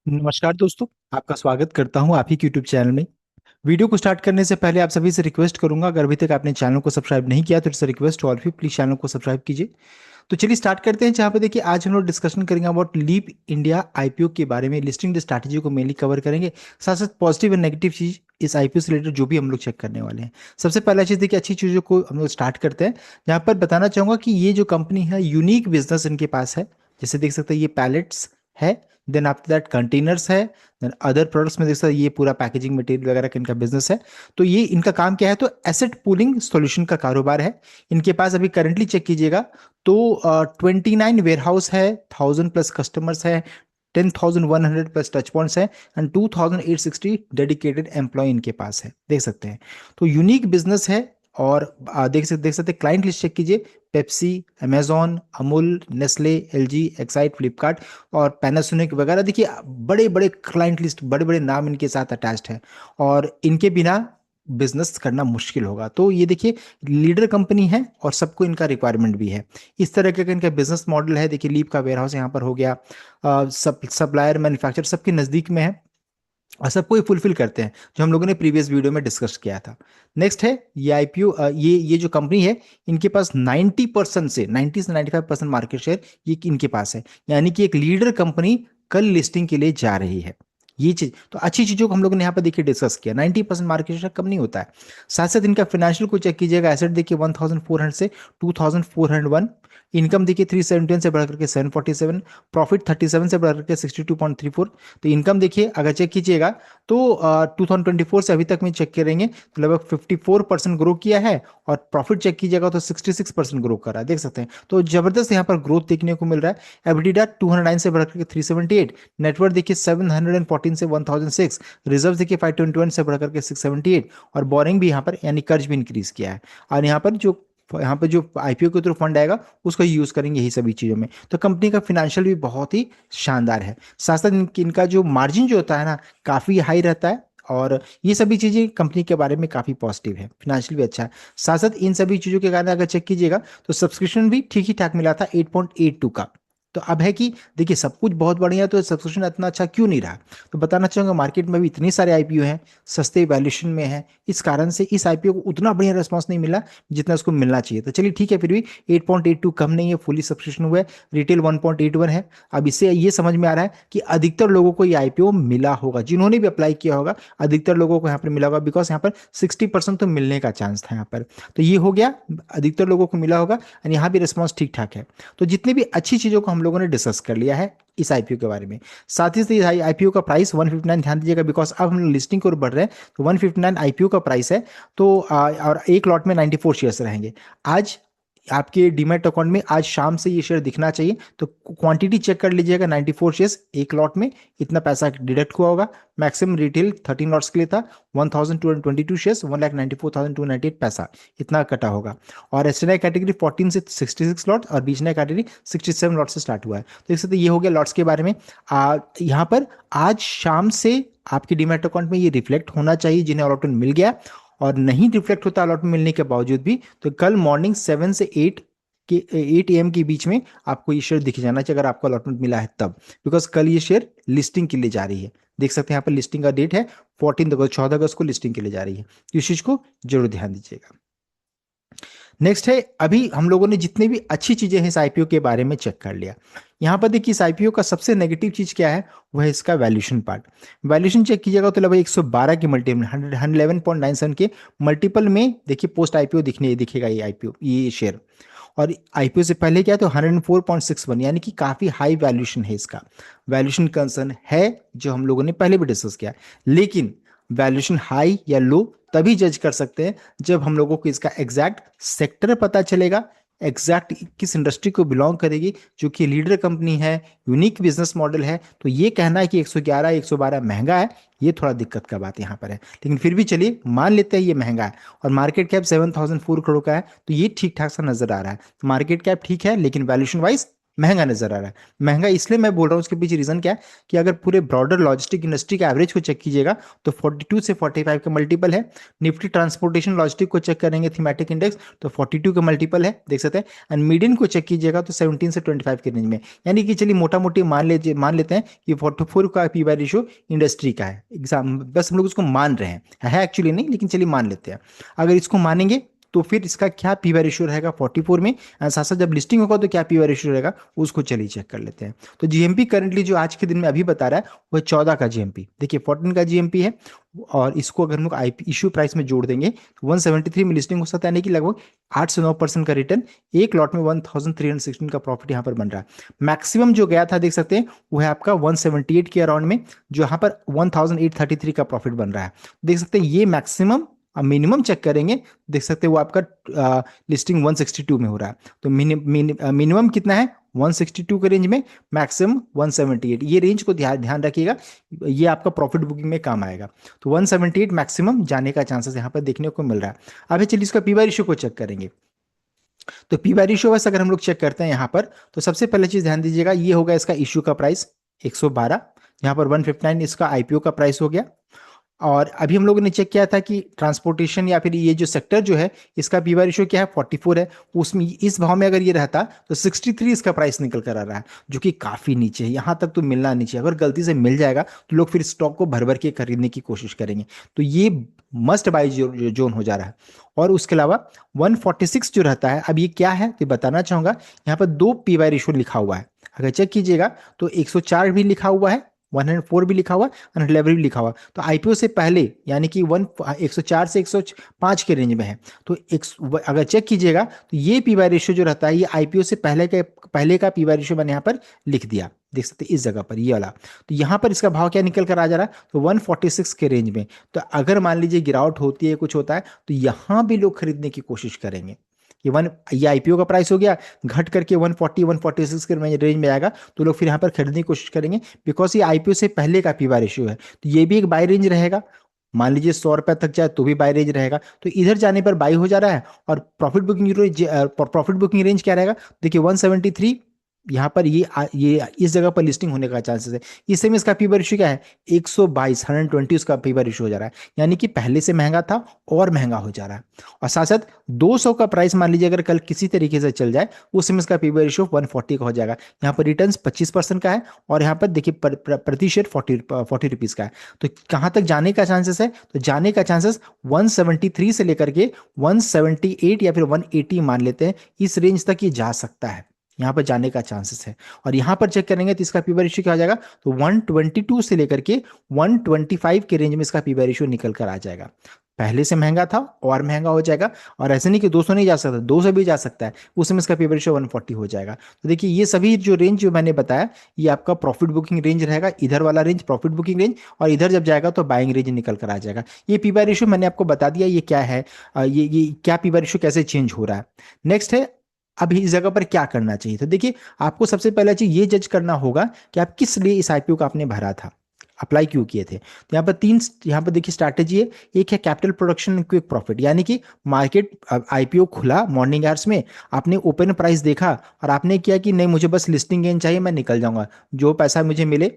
नमस्कार दोस्तों। आपका स्वागत करता हूं आप ही के यूट्यूब चैनल में। वीडियो को स्टार्ट करने से पहले आप सभी से रिक्वेस्ट करूंगा, अगर अभी तक आपने चैनल को सब्सक्राइब नहीं किया तो it's request to all of you, please channel को सब्सक्राइब कीजिए। तो चलिए स्टार्ट करते हैं। जहाँ पे देखिए आज हम लोग डिस्कशन करेंगे अबाउट लीप इंडिया आईपीओ के बारे में, लिस्टिंग स्ट्रैटेजी को मेनली कवर करेंगे। साथ साथ पॉजिटिव एंड नेगेटिव चीज इस आईपीओ से रिलेटेड जो भी हम लोग चेक करने वाले हैं। सबसे पहला चीज देखिए, अच्छी चीजों को हम लोग स्टार्ट करते हैं। यहाँ पर बताना चाहूंगा कि ये जो कंपनी है, यूनिक बिजनेस इनके पास है। जैसे देख सकते हैं ये पैलेट्स है, देन आफ्टर दैट कंटेनर्स है, देन अदर प्रोडक्ट्स में देख सकते हैं ये पूरा पैकेजिंग मटेरियल वगैरह का इनका बिजनेस है। तो ये इनका काम क्या है, तो एसेट पूलिंग सॉल्यूशन का कारोबार है इनके पास। अभी करंटली चेक कीजिएगा तो 29 वेयर हाउस है, 1000+ कस्टमर्स है, 10,100+ टच पॉइंट्स है, एंड 2,860 डेडिकेटेड एम्प्लॉय इनके पास है, देख सकते हैं। तो यूनिक बिजनेस है। और देख सकते क्लाइंट लिस्ट चेक कीजिए। Pepsi, Amazon, Amul, Nestle, LG, Exide, Flipkart और पैनासोनिक वगैरह, देखिए बड़े बड़े क्लाइंट लिस्ट, बड़े बड़े नाम इनके साथ अटैच्ड है। और इनके बिना बिजनेस करना मुश्किल होगा। तो ये देखिए लीडर कंपनी है और सबको इनका रिक्वायरमेंट भी है। इस तरह का इनका बिजनेस मॉडल है। देखिए लीप का वेयर हाउस यहाँ पर हो गया, सप्लायर मैन्युफैक्चर सबके नज़दीक में है और सबको ये फुलफिल करते हैं, जो हम लोगों ने प्रीवियस वीडियो में डिस्कस किया था। नेक्स्ट है ये आईपीओ, ये जो कंपनी है इनके पास 90% से 95% मार्केट शेयर ये इनके पास है। यानी कि एक लीडर कंपनी कल लिस्टिंग के लिए जा रही है। ये चीज तो अच्छी चीजों को हम लोगों ने यहाँ पर देखिए डिस्कस किया। 90% मार्केट शेयर कम नहीं होता है। साथ साथ इनका फाइनेंशियल को चेक कीजिएगा। एसेट देखिए 1400 से 2401, इनकम देखिए 371 से बढ़ करके 747, प्रॉफिट 37 से बढ़ करके 62.34। तो इनकम देखिए अगर चेक कीजिएगा तो 2024 से अभी तक में चेक करेंगे तो लगभग 54% ग्रो किया है। और प्रॉफिट चेक कीजिएगा तो 66% ग्रो कर रहा है, देख सकते हैं। तो जबरदस्त यहाँ पर ग्रोथ देखने को मिल रहा है। एबिटिडा 209 से बढ़कर के 378, नेटवर्थ देखिए 714 से 1006, रिजर्व देखिए 521 से बढ़कर के 678, और बोरिंग भी यहाँ पर यानी कर्ज भी इंक्रीज किया है। और यहाँ पर जो आईपीओ के थ्रू फंड आएगा उसको यूज करेंगे यही सभी चीजों में। तो कंपनी का फिनेंशियल भी बहुत ही शानदार है। साथ साथ इनका जो मार्जिन जो होता है ना, काफी हाई रहता है। और ये सभी चीजें कंपनी के बारे में काफी पॉजिटिव है, फिनेंशियल भी अच्छा है। साथ साथ इन सभी चीजों के कारण अगर चेक कीजिएगा तो सब्सक्रिप्शन भी ठीक ही ठाक मिला था 8.82 का। तो अब है कि देखिए सब कुछ बहुत बढ़िया है, तो सब्सक्रिप्शन इतना अच्छा क्यों नहीं रहा। तो बताना चाहूंगा मार्केट में भी इतने सारे आईपीओ हैं, सस्ते वैल्यूएशन में है, इस कारण से इस आईपीओ को उतना बढ़िया रिस्पांस नहीं मिला जितना उसको मिलना चाहिए। तो चलिए ठीक है, फिर भी 8.82 कम नहीं है, फुली सब्सक्रिप्शन हुआ है। रिटेल 1.81 है। अब इससे ये समझ में आ रहा है कि अधिकतर लोगों को ये आईपीओ मिला होगा, जिन्होंने भी अप्लाई किया होगा अधिकतर लोगों को यहाँ पर मिला होगा, बिकॉज यहाँ पर 60% तो मिलने का चांस था यहाँ पर। तो ये हो गया, अधिकतर लोगों को मिला होगा और यहाँ भी रिस्पॉन्स ठीक ठाक है। तो जितनी भी अच्छी चीजों को हम लोगों ने डिस्कस कर लिया है इस आईपीओ के बारे में। साथ ही साथ आईपीओ का प्राइस 159, ध्यान दीजिएगा बिकॉज अब हम लिस्टिंग की ओर बढ़ रहे हैं। तो 159 आईपीओ का प्राइस है। तो और एक लॉट में 94 शेयर्स रहेंगे। आज आपके डीमैट अकाउंट में आज शाम से ये शेयर दिखना चाहिए। तो क्वांटिटी चेक कर लीजिएगा, 94 शेयर्स एक लॉट में इतना पैसा डिडक्ट हुआ होगा। मैक्सिमम रिटेल 13 लॉट्स के लिए था, 1222 शेयर्स, 1,94,298 पैसा इतना कटा होगा। और एसटीआई कैटेगरी 14 से 66 लॉट और बीचना कैटेगरी 67 लॉट से स्टार्ट हुआ है। तो देख सकते ये हो गया लॉट्स के बारे में। यहाँ पर आज शाम से आपके डीमैट अकाउंट में ये रिफ्लेक्ट होना चाहिए जिन्हें अलॉटमेंट मिल गया। और नहीं रिफ्लेक्ट होता अलॉटमेंट मिलने के बावजूद भी, तो कल मॉर्निंग 8 AM के बीच में आपको ये शेयर दिख जाना चाहिए, अगर आपको अलॉटमेंट मिला है तब। बिकॉज कल ये शेयर लिस्टिंग के लिए जा रही है। देख सकते हैं यहाँ पर लिस्टिंग का डेट है 14 अगस्त, 14 अगस्त को लिस्टिंग के लिए जा रही है। तो इस चीज को जरूर ध्यान दीजिएगा। नेक्स्ट है, अभी हम लोगों ने जितने भी अच्छी चीजें हैं इस आईपीओ के बारे में चेक कर लिया। यहाँ पर देखिए इस आईपीओ का सबसे नेगेटिव चीज क्या है, वह है इसका वैल्यूएशन पार्ट। वैल्यूएशन चेक कीजिएगा तो लगभग 112 के मल्टीपल, 111.97 के मल्टीपल में देखिए पोस्ट आईपीओ दिखेगा ये आईपीओ, ये शेयर। और आईपीओ से पहले क्या है, तो 104.61, यानी कि काफी हाई वैल्यूएशन है इसका। वैल्यूएशन कंसर्न है जो हम लोगों ने पहले भी डिस्कस किया। लेकिन वैल्यूएशन हाई या लो तभी जज कर सकते हैं जब हम लोगों को इसका एग्जैक्ट सेक्टर पता चलेगा, एग्जैक्ट किस इंडस्ट्री को बिलोंग करेगी, जो कि लीडर कंपनी है, यूनिक बिजनेस मॉडल है। तो ये कहना है कि 111 112 महंगा है, ये थोड़ा दिक्कत का बात यहाँ पर है। लेकिन फिर भी चलिए मान लेते हैं ये महंगा है। और मार्केट कैप 7,004 करोड़ का है, तो ये ठीक ठाक सा नजर आ रहा है। मार्केट कैप ठीक है लेकिन वैल्यूशन वाइज महंगा नजर आ रहा है। महंगा इसलिए मैं बोल रहा हूँ, उसके पीछे रीजन क्या है कि अगर पूरे ब्रॉडर लॉजिस्टिक इंडस्ट्री के एवरेज को चेक कीजिएगा तो 42 से 45 का मल्टीपल है। निफ्टी ट्रांसपोर्टेशन लॉजिस्टिक को चेक करेंगे थीमेटिक इंडेक्स तो 42 का मल्टीपल है, देख सकते हैं। एंड मीडियन को चेक कीजिएगा तो 17 से 25 के रेंज में। यानी कि चलिए मोटा मोटी मान लेते हैं कि 44 का पी बाय रेशियो इंडस्ट्री का है। एग्जाम बस हम लोग उसको मान रहे हैं, है एक्चुअली नहीं, लेकिन चलिए मान लेते हैं। अगर इसको मानेंगे तो फिर इसका क्या पी वाई रेशियो रहेगा 44 में। साथ साथ जब लिस्टिंग होगा तो क्या पी वाई रेशियो रहेगा उसको चलिए चेक कर लेते हैं। तो जीएमपी करंटली जो आज के दिन में अभी बता रहा है वह 14 का जीएमपी, देखिए 14 का जीएमपी है। और इसको अगर हम लोग आई इश्यू प्राइस में जोड़ देंगे तो 173 में लिस्टिंग हो सकता है, यानी कि लगभग 8 से 9% का रिटर्न। एक लॉट में 1316 का प्रॉफिट यहाँ पर बन रहा है। मैक्सिमम जो गया था देख सकते हैं वो है आपका 178 के अराउंड में, जो यहाँ पर 1833 का प्रॉफिट बन रहा है। देख सकते हैं ये मैक्सिमम। अब मिनिमम चेक करेंगे, देख सकते हैं वो आपका लिस्टिंग 162 में हो रहा है। तो मिनिमम कितना है 162 के रेंज में, मैक्सिमम 178। ये रेंज को ध्यान ध्यान रखिएगा, ये आपका प्रॉफिट बुकिंग में काम आएगा। तो 178 मैक्सिमम जाने का चांसेस यहाँ पर देखने को मिल रहा है। अभी चलिए इसका पीवाई रेशियो को चेक करेंगे। तो पीवाई रेशियो वैसे अगर हम लोग चेक करते हैं यहाँ पर, तो सबसे पहले चीज ध्यान दीजिएगा, ये होगा इसका इश्यू का प्राइस 112, यहाँ पर 159 इसका आईपीओ का प्राइस हो गया। और अभी हम लोगों ने चेक किया था कि ट्रांसपोर्टेशन या फिर ये जो सेक्टर जो है इसका पीवा रेशियो क्या है 44 है। उसमें इस भाव में अगर ये रहता तो 63 इसका प्राइस निकल कर आ रहा है, जो कि काफी नीचे है। यहाँ तक तो मिलना नहीं चाहिए, अगर गलती से मिल जाएगा तो लोग फिर स्टॉक को भर भर के खरीदने की कोशिश करेंगे। तो ये मस्ट बाई जोन हो जा रहा है। और उसके अलावा 146 जो रहता है, अब ये क्या है तो बताना चाहूंगा। यहाँ पर दो पीवाई रेशियो लिखा हुआ है, अगर चेक कीजिएगा तो 104 भी लिखा हुआ है, 104 भी लिखा हुआ, 111 भी लिखा हुआ। तो आईपीओ से पहले यानी कि 104 से 105 के रेंज में है। तो अगर चेक कीजिएगा तो ये पीवाई रेशियो जो रहता है ये आईपीओ से पहले का पीवाई रेशियो मैंने यहाँ पर लिख दिया, देख सकते हैं इस जगह पर ये वाला। तो यहाँ पर इसका भाव क्या निकल कर आ जा रहा है तो 146 के रेंज में। तो अगर मान लीजिए गिरावट होती है, कुछ होता है, तो यहाँ भी लोग खरीदने की कोशिश करेंगे। ये आईपीओ का प्राइस हो गया, घट करके 140 146 के रेंज में आएगा तो लोग फिर यहाँ पर खरीदने की कोशिश करेंगे, बिकॉज ये आईपीओ से पहले का पीवा रेशियो है। तो ये भी एक बाय रेंज रहेगा। मान लीजिए 100 रुपए तक जाए तो भी बाय रेंज रहेगा, तो इधर जाने पर बाई हो जा रहा है। और प्रॉफिट बुकिंग रेंज क्या रहेगा, देखिए 173, यहाँ पर ये इस जगह पर लिस्टिंग होने का चांसेस है। इससे में इसका पीवर रेशियो क्या है 122, 120 उसका पीवर रेशियो हो जा रहा है, यानी कि पहले से महंगा था और महंगा हो जा रहा है। और साथ साथ 200 का प्राइस मान लीजिए अगर कल किसी तरीके से चल जाए उस समय इसका पीवी रेशियो 140 का हो जाएगा। यहाँ पर रिटर्न 25% का है और यहाँ पर देखिए प्रति शेयर 40 रुपीज का है। तो कहाँ तक जाने का चांसेस है, तो जाने का चांसेस 173 से लेकर के 178 या फिर 180 मान लेते हैं, इस रेंज तक ये जा सकता है, यहाँ पर जाने का चांसेस है। और यहाँ पर चेक करेंगे तो इसका पीवी रेशियो क्या हो जाएगा, तो 122 से लेकर के 125 के रेंज में इसका पीवी रेशियो निकल कर आ जाएगा। पहले से महंगा था और महंगा हो जाएगा। और ऐसे नहीं कि 200 नहीं जा सकता, 200 भी जा सकता है, उस समय इसका पीवी रेशियो 140 हो जाएगा। तो देखिए ये सभी जो रेंज जो मैंने बताया ये आपका प्रॉफिट बुकिंग रेंज रहेगा, इधर वाला रेंज प्रॉफिट बुकिंग रेंज, और इधर जब जाएगा तो बाइंग रेंज निकल कर आ जाएगा। ये पीवी रेशियो मैंने आपको बता दिया ये क्या है, ये क्या पीवी रेशियो कैसे चेंज हो रहा है। नेक्स्ट है अब इस जगह पर क्या करना चाहिए। तो देखिए आपको सबसे पहला चीज ये जज करना होगा कि आप किस लिए इस आईपीओ का आपने भरा था, अप्लाई क्यों किए थे। तो यहाँ पर देखिए स्ट्रैटेजी है, एक है कैपिटल प्रोडक्शन क्विक प्रॉफिट, यानी कि मार्केट आईपीओ खुला मॉर्निंग आवर्स में, आपने ओपन प्राइस देखा और आपने किया कि नहीं मुझे बस लिस्टिंग गेन चाहिए, मैं निकल जाऊंगा, जो पैसा मुझे मिले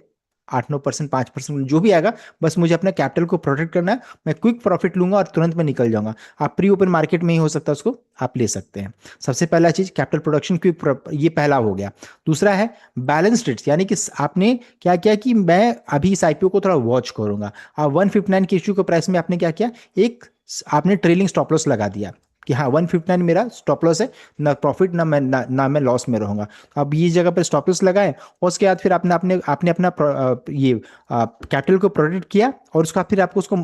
8-9%, 5% जो भी आएगा, बस मुझे अपना कैपिटल को प्रोटेक्ट करना है, मैं क्विक प्रॉफिट लूंगा और तुरंत मैं निकल जाऊंगा। आप प्री ओपन मार्केट में ही हो सकता है, उसको आप ले सकते हैं। सबसे पहला चीज कैपिटल प्रोडक्शन क्विक, ये पहला हो गया। दूसरा है बैलेंस रेट्स, यानी कि आपने क्या किया कि मैं अभी इस आईपीओ को थोड़ा वॉच करूंगा। आप 159 के इश्यू के प्राइस में आपने क्या किया, एक आपने ट्रेलिंग स्टॉप लॉस लगा दिया कि हाँ 159 मेरा स्टॉप लॉस है, ना प्रॉफिट ना मैं लॉस में रहूंगा। तो अब ये जगह पर स्टॉप लॉस लगाए और उसके बाद फिर आपने अपना ये कैपिटल को प्रोटेक्ट किया और उसका फिर आपको उसको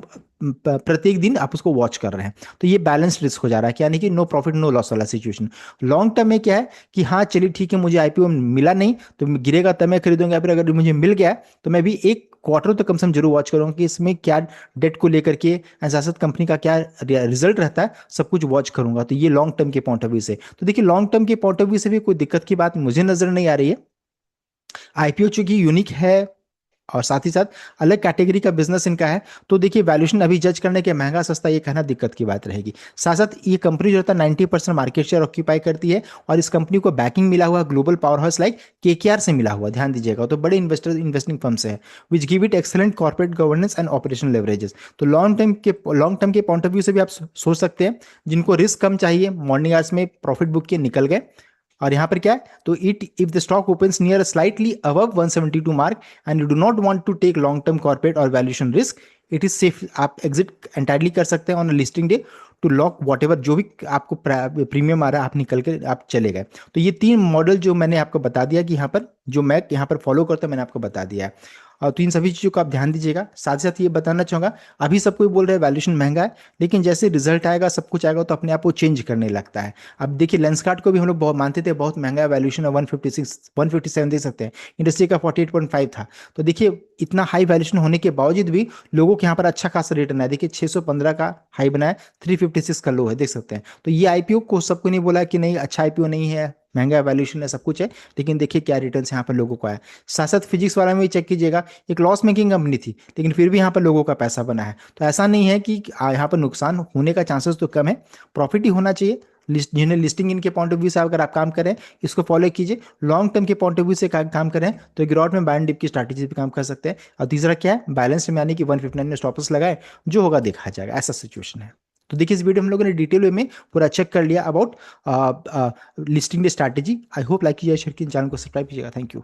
प्रत्येक दिन आप उसको वॉच कर रहे हैं। तो ये बैलेंस रिस्क हो जा रहा है, यानी कि नो प्रॉफिट नो लॉस वाला सिचुएशन। लॉन्ग टर्म में क्या है कि हाँ चलिए ठीक है, मुझे आईपीओ मिला नहीं तो गिरेगा तब मैं खरीदूंगा, फिर अगर मुझे मिल गया तो मैं भी एक क्वार्टर तो कम से कम जरूर वॉच करूंगा कि इसमें क्या डेट को लेकर के एजाजत कंपनी का क्या रिजल्ट रहता है, सब कुछ वॉच करूंगा। तो ये लॉन्ग टर्म के पॉइंट ऑफ व्यू से, तो देखिए लॉन्ग टर्म के पॉइंट ऑफ व्यू से भी कोई दिक्कत की बात मुझे नजर नहीं आ रही है। आईपीओ चूंकि यूनिक है, और साथ ही साथ अलग कैटेगरी का बिजनेस इनका है। तो देखिए वैल्यूएशन अभी जज करने के महंगा सस्ता ये कहना दिक्कत की बात रहेगी। साथ साथ ये कंपनी जो होता है 90% मार्केट शेयर ऑक्यूपाई करती है, और इस कंपनी को बैकिंग मिला हुआ global power house like KKR से मिला हुआ, ध्यान दीजिएगा। तो बड़े इन्वेस्टिंग फर्म्स है which give it excellent corporate governance and operational leverages. तो लॉन्ग टर्म के पॉइंट ऑफ व्यू से भी आप सोच सकते हैं, जिनको रिस्क कम चाहिए, मॉर्निंग आवर्स में प्रॉफिट बुक के निकल गए। और यहाँ पर क्या है, तो it if the stock opens near slightly above 172 mark and you do not want to take long term corporate और valuation risk, it is safe, आप एग्जिट एंटायरली कर सकते हैं on listing day to lock whatever जो भी आपको premium आ रहा है, आप निकल के आप चले गए। तो ये तीन मॉडल जो मैंने आपको बता दिया कि यहाँ पर जो मैं यहाँ पर फॉलो करता हूँ, मैंने आपको बता दिया है। और तो इन सभी चीज़ों को आप ध्यान दीजिएगा। साथ ही साथ ये बताना चाहूँगा, अभी सब कोई बोल रहा है वैल्यूएशन महंगा है, लेकिन जैसे रिजल्ट आएगा, सब कुछ आएगा, तो अपने आप वो चेंज करने लगता है। अब देखिए लेंसकार्ट को भी हम लोग बहुत मानते थे, बहुत महंगा वैल्यूएशन है, 156 157 दे सकते हैं, इंडस्ट्री का 48.5 था। तो देखिए इतना हाई वैल्यूएशन होने के बावजूद भी लोगों के यहाँ पर अच्छा खासा रिटर्न है। देखिए 615 का हाई बनाया, 356 का लो है, देख सकते हैं। तो ये आईपीओ को सबको नहीं बोला कि नहीं अच्छा आईपीओ नहीं है, महंगा वैल्यूएशन है, सब कुछ है, लेकिन देखिए क्या रिटर्न्स यहाँ पर लोगों को आया। साथ साथ फिजिक्स वाला में भी चेक कीजिएगा, एक लॉस मेकिंग कंपनी थी, लेकिन फिर भी यहाँ पर लोगों का पैसा बना है। तो ऐसा नहीं है कि यहाँ पर नुकसान होने का चांसेस तो कम है, प्रॉफिट ही होना चाहिए। जिन्हें लिस्टिंग इनके पॉइंट ऑफ व्यू से अगर आप काम करें, इसको फॉलो कीजिए। लॉन्ग टर्म के पॉइंट ऑफ व्यू से काम करें तो ग्रॉट में बाय एंड डिप की स्ट्रैटेजी पे काम कर सकते हैं। और तीसरा क्या है, बैलेंस में, यानी कि 159 में स्टॉप लॉस लगाए, जो होगा देखा जाएगा, ऐसा सिचुएशन है। तो देखिए इस वीडियो में हम लोगों ने डिटेल वे में पूरा चेक कर लिया about listing the strategy. I hope like कीजिए, शेयर कीजिए, चैनल को सब्सक्राइब कीजिएगा। Thank you.